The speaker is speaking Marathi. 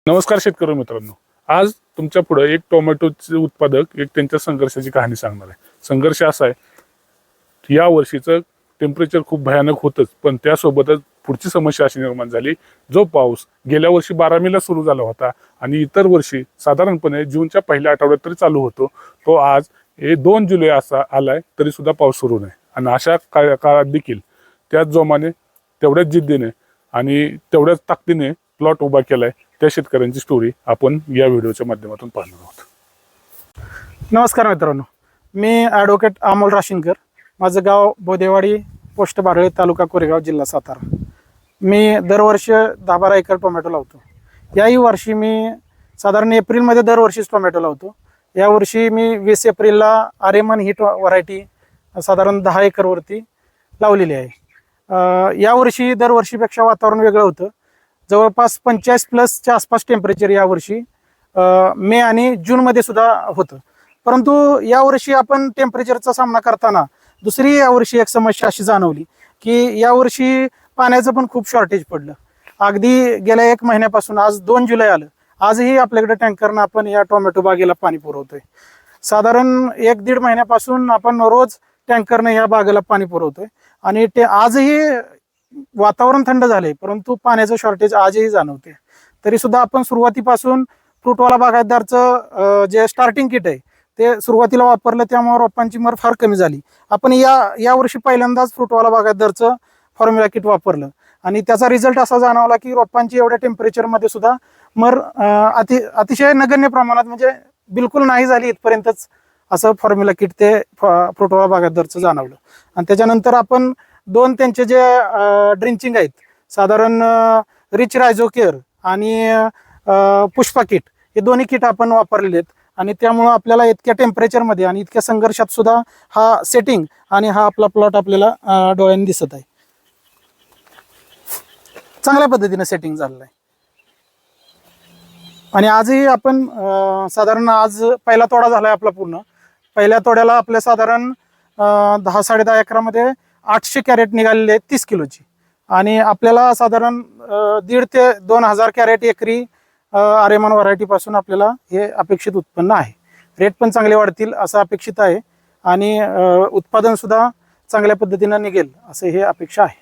नमस्कार शेतकरी मित्रांनो, आज तुमच्या पुढे एक टोमॅटोचे उत्पादक एक त्यांच्या संघर्षाची कहाणी सांगणार आहे। संघर्ष असा आहे की या वर्षीचं टेम्परेचर खूप भयानक होतच, पण त्यासोबतच पुढची समस्या अशी निर्माण झाली, जो पाऊस गेल्या वर्षी 12 मेला सुरू झाला होता आणि इतर वर्षी साधारणपणे जूनच्या पहिल्या आठवड्यात तरी चालू होतो, तो आज 2 जुलै असा आलाय तरी सुद्धा पाऊस सुरू नाही। आणि अशा काळात देखील त्याच जोमाने, तेवढ्याच जिद्दीने आणि तेवढ्याच ताकदीने प्लॉट उभा केलाय, त्या शेतकऱ्यांची स्टोरी आपण या व्हिडिओच्या माध्यमातून पाहणार आहोत। नमस्कार मित्रांनो, मी ॲडव्होकेट अमोल राशीनकर, माझं गाव बोदेवाडी, पोस्ट बारळे, तालुका कोरेगाव, जिल्हा सातारा। मी दरवर्षी 10-12 एकर टोमॅटो लावतो। याही वर्षी मी साधारण एप्रिलमध्ये दरवर्षीच टोमॅटो लावतो। यावर्षी मी 20 एप्रिलला आर्यमान ही व्हरायटी साधारण 10 एकरवरती लावलेली आहे। यावर्षी दरवर्षीपेक्षा वातावरण वेगळं होतं। जवळपास 45+ आसपास टेम्परेचर यावर्षी मे आणि जूनमध्ये सुद्धा होतं। परंतु यावर्षी आपण टेम्परेचरचा सामना करताना दुसरी यावर्षी एक समस्या अशी जाणवली की यावर्षी पाण्याचं पण खूप शॉर्टेज पडलं। अगदी गेल्या 1 महिन्यापासून, आज 2 जुलै आलं, आजही आपल्याकडे टँकरनं आपण या टोमॅटो बागेला पाणी पुरवतोय। साधारण 1-1.5 महिन्यापासून आपण रोज टँकरनं या बागेला पाणी पुरवतोय आणि ते आजही वातावरण थंड झाले, परंतु पाण्याचं शॉर्टेज आजही जाणवते। तरी सुद्धा आपण सुरुवातीपासून फ्रूटवाला बागायतदारचं जे स्टार्टिंग किट आहे ते सुरुवातीला वापरलं, त्यामुळे रोपांची मर फार कमी झाली। आपण यावर्षी पहिल्यांदाच फ्रूटवाला बागायतदारचं फॉर्म्युला किट वापरलं आणि त्याचा रिझल्ट असा जाणवला की रोपांची एवढ्या टेम्परेचरमध्ये सुद्धा मर अतिशय नगण्य प्रमाणात, म्हणजे बिलकुल नाही झाली इथपर्यंतच, असं फॉर्म्युला किट ते फ्रूटवाला बागायतदारचं जाणवलं। आणि त्याच्यानंतर आपण 2 त्यांचे जे ड्रिंचिंग आहेत, साधारण रिच रायझोकेअर आणि पुष्पा किट, हे दोन्ही किट आपण वापरलेले आहेत आणि त्यामुळं आपल्याला इतक्या टेम्परेचरमध्ये आणि इतक्या संघर्षात सुद्धा हा सेटिंग आणि हा आपला प्लॉट आपल्याला डोळ्यांनी दिसत आहे। चांगल्या पद्धतीने सेटिंग झालेलं आहे आणि आजही आपण साधारण आज पहिला तोडा झालाय आपला पूर्ण। पहिल्या तोड्याला आपल्या साधारण 10-10.5 एकरामध्ये 800 कॅरेट निघालेले आहेत 30 किलोची, आणि आपल्याला साधारण 1,500 ते 2,000 कॅरेट एकरी आर्यमान व्हरायटीपासून आपल्याला हे अपेक्षित उत्पन्न आहे। रेट पण चांगले वाढतील असं अपेक्षित आहे आणि उत्पादन सुद्धा चांगल्या पद्धतीनं निघेल असं हे अपेक्षा आहे।